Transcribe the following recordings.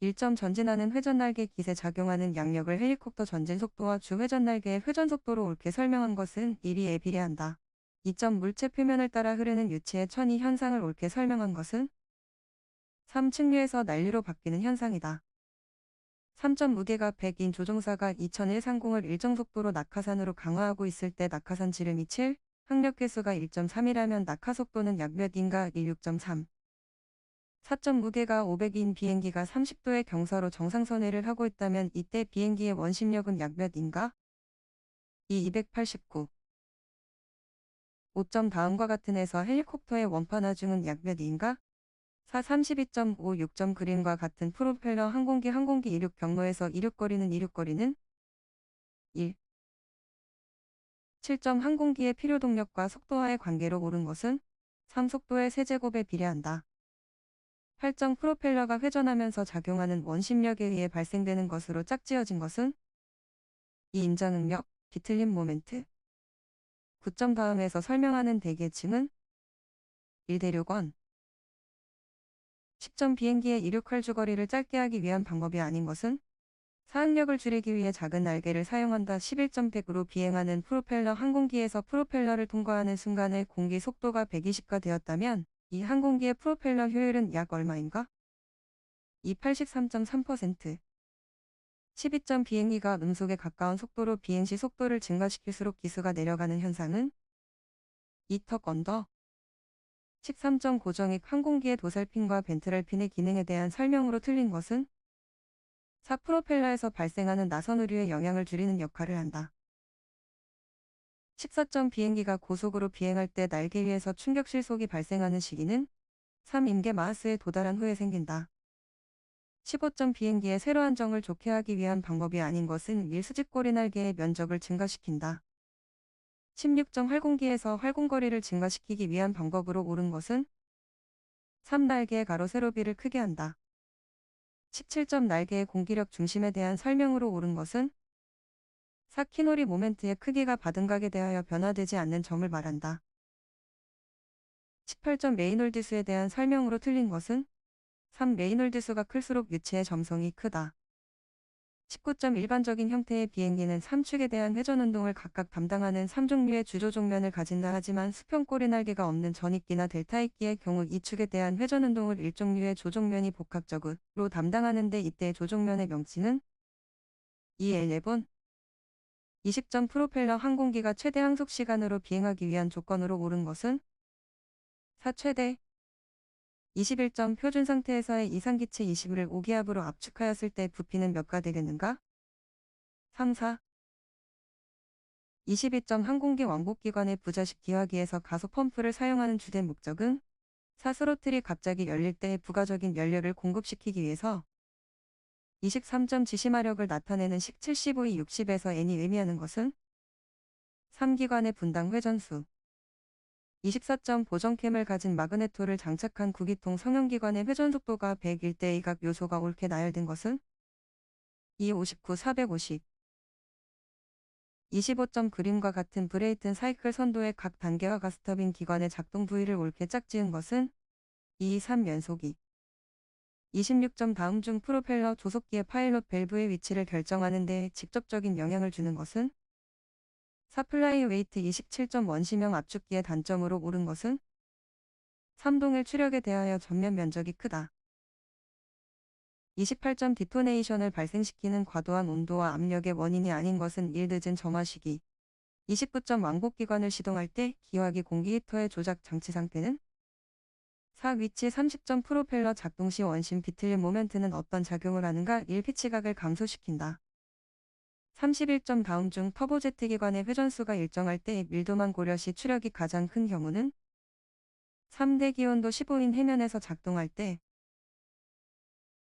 1점 전진하는 회전날개 깃에 작용하는 양력을 헬리콥터 전진 속도와 주 회전날개의 회전 속도로 옳게 설명한 것은 1에 비례한다. 2점 물체 표면을 따라 흐르는 유치의 천이 현상을 옳게 설명한 것은 3 측류에서 난류로 바뀌는 현상이다. 3점 무게가 100인 조종사가 2130을 일정 속도로 낙하산으로 강화하고 있을 때 낙하산 지름이 7, 항력 횟수가 1.3이라면 낙하 속도는 약 몇인가? 16.3. 4점 무게가 500인 비행기가 30도의 경사로 정상선회를 하고 있다면 이때 비행기의 원심력은 약 몇인가? 289. 5점 다음과 같은 에서 헬리콥터의 원판 하중은 약 몇인가? 4 32.5 6점 그림과 같은 프로펠러 항공기 이륙 경로에서 이륙거리는 1. 7점 항공기의 필요 동력과 속도와의 관계로 옳은 것은 3 속도의 세제곱에 비례한다. 8점 프로펠러가 회전하면서 작용하는 원심력에 의해 발생되는 것으로 짝지어진 것은 2 인자능력, 뒤틀림 모멘트. 9점 다음에서 설명하는 대계층은 1 대륙원. 10점 비행기의 이륙할 주거리를 짧게 하기 위한 방법이 아닌 것은 사항력을 줄이기 위해 작은 날개를 사용한다. 11점 100으로 비행하는 프로펠러 항공기에서 프로펠러를 통과하는 순간에 공기 속도가 120가 되었다면 이 항공기의 프로펠러 효율은 약 얼마인가? 83.3%. 12점 비행기가 음속에 가까운 속도로 비행시 속도를 증가시킬수록 기수가 내려가는 현상은 2턱 언더. 13점 고정익 항공기의 도살핀과 벤트랄핀의 기능에 대한 설명으로 틀린 것은 4 프로펠러에서 발생하는 나선 오류의 영향을 줄이는 역할을 한다. 14점 비행기가 고속으로 비행할 때 날개 위에서 충격 실속이 발생하는 시기는 3 임계 마하스에 도달한 후에 생긴다. 15점 비행기의 세로 안정을 좋게 하기 위한 방법이 아닌 것은 1 수직꼬리 날개의 면적을 증가시킨다. 16점 활공기에서 활공거리를 증가시키기 위한 방법으로 옳은 것은 3 날개의 가로 세로비를 크게 한다. 17점 날개의 공기력 중심에 대한 설명으로 옳은 것은 4 키놀이 모멘트의 크기가 바등각에 대하여 변화되지 않는 점을 말한다. 18점 레이놀드수에 대한 설명으로 틀린 것은 3 레이놀드수가 클수록 유치의 점성이 크다. 19점 일반적인 형태의 비행기는 3축에 대한 회전운동을 각각 담당하는 3종류의 주조종면을 가진다. 하지만 수평꼬리 날개가 없는 전익기나 델타익기의 경우 이 축에 대한 회전운동을 일종류의 조종면이 복합적으로 담당하는데 이때 조종면의 명칭은 2L4번. 20점 프로펠러 항공기가 최대 항속 시간으로 비행하기 위한 조건으로 옳은 것은 4 최대. 21점 표준 상태에서의 이상기체 20을 5기압으로 압축하였을 때 부피는 몇가 되겠는가? 3, 4. 22점 항공기 왕복기관의 부자식 기화기에서 가속 펌프를 사용하는 주된 목적은 4 스로틀이 갑자기 열릴 때 부가적인 연료를 공급시키기 위해서 23점 지시마력을 나타내는 식 75이 60에서 n이 의미하는 것은 3기관의 분당 회전수. 24점 보정캠을 가진 마그네토를 장착한 구기통 성형기관의 회전속도가 101대 이각 요소가 옳게 나열된 것은 259 450. 25점 그림과 같은 브레이튼 사이클 선도의 각 단계와 가스터빈 기관의 작동 부위를 옳게 짝지은 것은 2, 3 연속이. 26점 다음 중 프로펠러 조속기의 파일럿 밸브의 위치를 결정하는 데 직접적인 영향을 주는 것은 4 플라이 웨이트. 27점 원심형 압축기의 단점으로 옳은 것은 3 동일 추력에 대하여 전면 면적이 크다. 28점 디토네이션을 발생시키는 과도한 온도와 압력의 원인이 아닌 것은 1 늦은 점화 시기. 29점 왕복기관을 시동할 때 기화기 공기 히터의 조작 장치 상태는 4 위치. 30점 프로펠러 작동 시 원심 뒤틀림 모멘트는 어떤 작용을 하는가? 1 피치각을 감소시킨다. 31점 다음 중 터보제트 기관의 회전수가 일정할 때 밀도만 고려시 추력이 가장 큰 경우는 3대 기온도 15인 해면에서 작동할 때.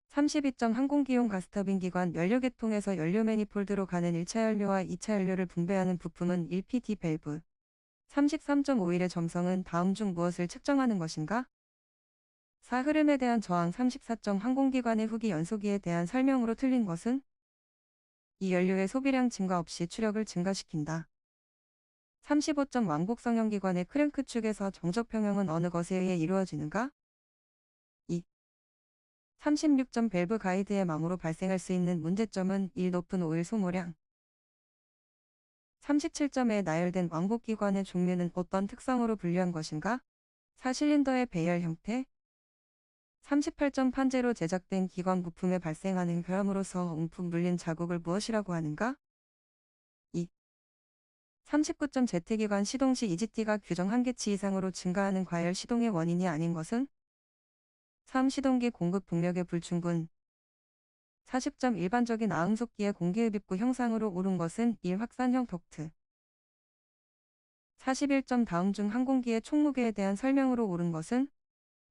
32점 항공기용 가스터빈 기관 연료계통에서 연료 매니폴드로 가는 1차 연료와 2차 연료를 분배하는 부품은 1PD 밸브. 33.5일의 점성은 다음 중 무엇을 측정하는 것인가? 4 흐름에 대한 저항. 34점 항공기관의 후기 연소기에 대한 설명으로 틀린 것은 이 연료의 소비량 증가 없이 추력을 증가시킨다. 35점 왕복 성형기관의 크랭크 축에서 정적 평형은 어느 것에 의해 이루어지는가? 2. 36점 밸브 가이드의 망으로 발생할 수 있는 문제점은 1. 높은 오일 소모량. 37점에 나열된 왕복기관의 종류는 어떤 특성으로 분류한 것인가? 4. 실린더의 배열 형태. 38점 판재로 제작된 기관 부품에 발생하는 결함으로서 움푹 눌린 자국을 무엇이라고 하는가? 2. 39점 제트기관 시동 시 EGT가 규정 한계치 이상으로 증가하는 과열 시동의 원인이 아닌 것은? 3. 시동기 공급 동력의 불충분. 40점 일반적인 아음속기의 공기흡입구 형상으로 오른 것은 1. 확산형 덕트. 41점 다음 중 항공기의 총무게에 대한 설명으로 옳은 것은?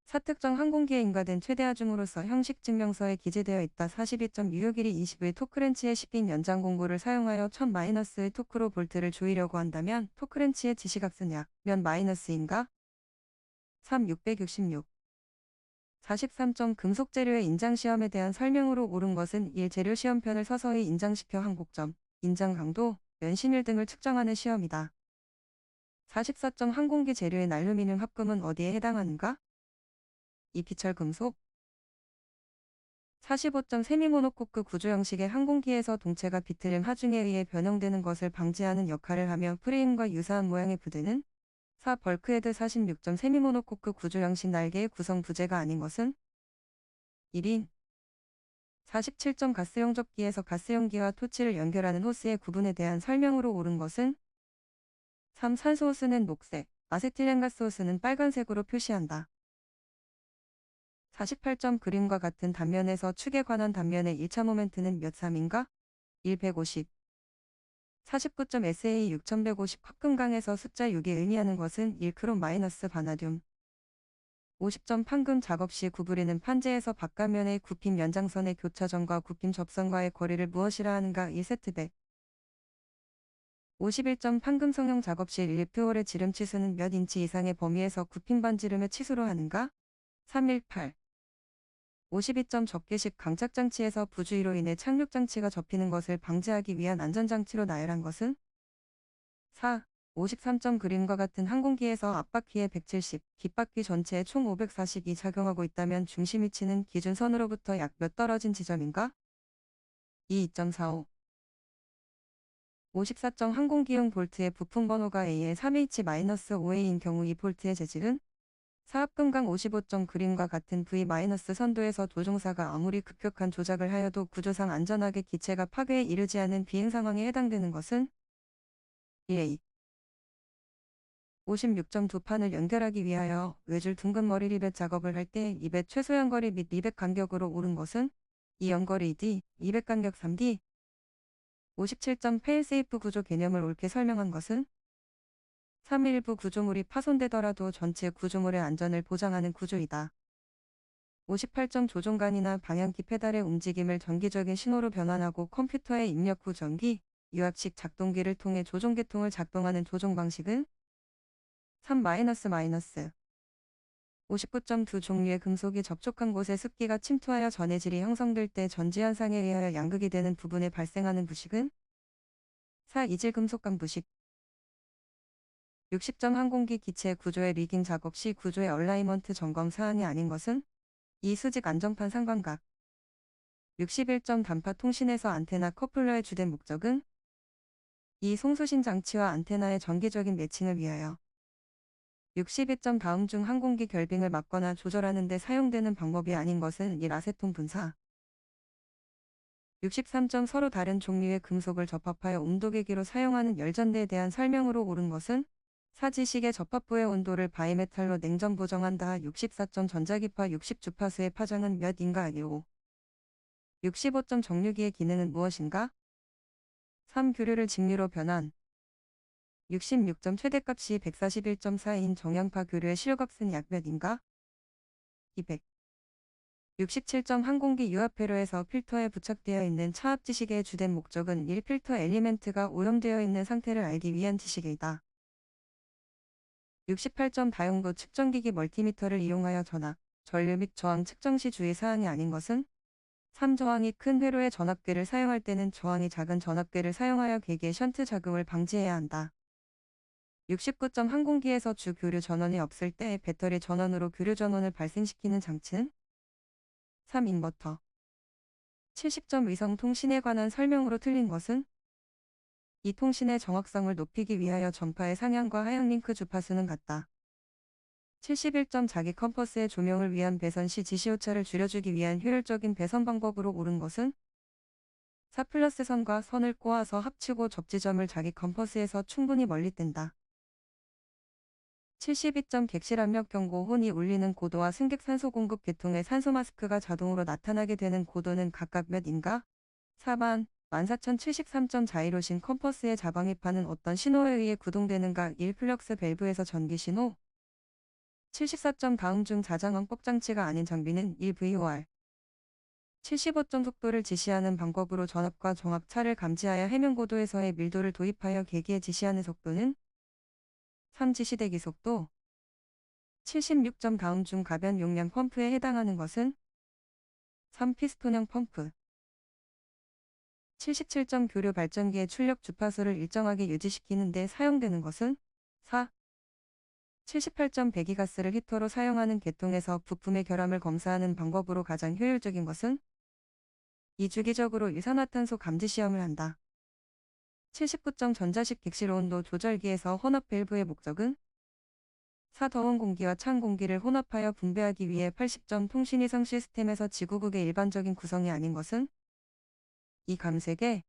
4. 특정 항공기에 인가된 최대하중으로서 형식 증명서에 기재되어 있다. 42점 유효길이 20의 토크렌치의 10인 연장 공구를 사용하여 1000-의 토크로 볼트를 조이려고 한다면 토크렌치의 지시각은 약 몇 마이너스인가? 3. 666. 43점 금속 재료의 인장 시험에 대한 설명으로 옳은 것은 1. 재료 시험편을 서서히 인장시켜 항복점, 인장 강도, 면심일 등을 측정하는 시험이다. 44점 항공기 재료의 알루미늄 합금은 어디에 해당하는가? 2. 비철 금속. 45점 세미모노코크 구조 형식의 항공기에서 동체가 비틀림 하중에 의해 변형되는 것을 방지하는 역할을 하며 프레임과 유사한 모양의 부대는? 4. 벌크헤드. 46점 세미모노코크 구조 형식 날개의 구성 부재가 아닌 것은? 1인. 47점 가스용 접기에서 가스용기와 토치를 연결하는 호스의 구분에 대한 설명으로 옳은 것은? 3. 산소 호스는 녹색, 아세틸렌가스 호스는 빨간색으로 표시한다. 48점 그림과 같은 단면에서 축에 관한 단면의 1차 모멘트는 몇 3인가? 1. 150. 49점 SA 6150 합금강에서 숫자 6이 의미하는 것은 1 크롬 마이너스 바나듐. 50점 판금 작업 시 구부리는 판재에서 바깥면의 굽힘 연장선의 교차점과 굽힘 접선과의 거리를 무엇이라 하는가? 1 세트백. 51점 판금 성형 작업 시 릴프홀의 지름 치수는 몇 인치 이상의 범위에서 굽힘 반지름의 치수로 하는가? 318. 52점 접기식 강착장치에서 부주의로 인해 착륙장치가 접히는 것을 방지하기 위한 안전장치로 나열한 것은? 4. 53점 그림과 같은 항공기에서 앞바퀴에 170, 뒷바퀴 전체에 총 540이 작용하고 있다면 중심 위치는 기준선으로부터 약 몇 떨어진 지점인가? 2. 2.45. 54점 항공기용 볼트의 부품 번호가 A의 3H-5A인 경우 이 볼트의 재질은? 4. 합금강 55점 그림과 같은 V-선도에서 조종사가 아무리 급격한 조작을 하여도 구조상 안전하게 기체가 파괴에 이르지 않은 비행 상황에 해당되는 것은? 1A. 56점 두 판을 연결하기 위하여 외줄 둥근 머리 리벳 작업을 할 때 리벳 최소 연거리 및 리벳 간격으로 옳은 것은? 2. 연거리 2D, 리벳 간격 3D. 57점 페일세이프 구조 개념을 옳게 설명한 것은? 3. 일부 구조물이 파손되더라도 전체 구조물의 안전을 보장하는 구조이다. 58점 조종관이나 방향키 페달의 움직임을 전기적인 신호로 변환하고 컴퓨터에 입력 후 전기, 유압식 작동기를 통해 조종계통을 작동하는 조종 방식은? 3. 59점 두 종류의 금속이 접촉한 곳에 습기가 침투하여 전해질이 형성될 때 전지현상에 의하여 양극이 되는 부분에 발생하는 부식은? 4. 이질금속강 부식. 60점 항공기 기체 구조의 리깅 작업 시 구조의 얼라이먼트 점검 사항이 아닌 것은? 2. 수직 안정판 상광각. 61점 단파 통신에서 안테나 커플러의 주된 목적은? 2. 송수신 장치와 안테나의 정기적인 매칭을 위하여. 62점 다음 중 항공기 결빙을 막거나 조절하는 데 사용되는 방법이 아닌 것은 1. 아세톤 분사. 63점 서로 다른 종류의 금속을 접합하여 온도계기로 사용하는 열전대에 대한 설명으로 옳은 것은? 4. 지식의 접합부의 온도를 바이메탈로 냉전 보정한다. 64점 전자기파 60주파수의 파장은 몇인가? 5. 65점 정류기의 기능은 무엇인가? 3. 교류를 직류로 변환. 66점 최대값이 141.4인 정향파 교류의 실값은 약 몇인가? 200. 67점 항공기 유압회로에서 필터에 부착되어 있는 차압 지식의 주된 목적은 1. 필터 엘리멘트가 오염되어 있는 상태를 알기 위한 지식이다. 68점 다용도 측정기기 멀티미터를 이용하여 전압, 전류 및 저항 측정 시 주의사항이 아닌 것은? 3. 저항이 큰 회로의 전압계를 사용할 때는 저항이 작은 전압계를 사용하여 계기의 션트 작용을 방지해야 한다. 69점 항공기에서 주 교류 전원이 없을 때 배터리 전원으로 교류 전원을 발생시키는 장치는? 3. 인버터. 70점 위성 통신에 관한 설명으로 틀린 것은 이 통신의 정확성을 높이기 위하여 전파의 상향과 하향 링크 주파수는 같다. 71점 자기 컴퍼스의 조명을 위한 배선 시 지시오차를 줄여주기 위한 효율적인 배선 방법으로 옳은 것은 4 플러스 선과 선을 꼬아서 합치고 접지점을 자기 컴퍼스에서 충분히 멀리 뗀다. 72점 객실 압력 경고 혼이 울리는 고도와 승객 산소 공급 계통의 산소 마스크가 자동으로 나타나게 되는 고도는 각각 몇인가? 4번 14073점 자이로신 컴퍼스의 자방입하는 어떤 신호에 의해 구동되는가? 1. 플럭스 밸브에서 전기 신호. 74점 다음 중 자장왕법 장치가 아닌 장비는 1. VOR. 75점 속도를 지시하는 방법으로 전압과 정압차를 감지하여 해면고도에서의 밀도를 도입하여 계기에 지시하는 속도는 3. 지시대기 속도. 76점 다음 중 가변 용량 펌프에 해당하는 것은 3. 피스톤형 펌프. 77점 교류 발전기의 출력 주파수를 일정하게 유지시키는 데 사용되는 것은 4. 78점 배기가스를 히터로 사용하는 계통에서 부품의 결함을 검사하는 방법으로 가장 효율적인 것은 2. 주기적으로 이산화탄소 감지 시험을 한다. 79점 전자식 객실 온도 조절기에서 혼합 밸브의 목적은 4. 더운 공기와 찬 공기를 혼합하여 분배하기 위해 80점 통신위성 시스템에서 지구국의 일반적인 구성이 아닌 것은 2. 감색에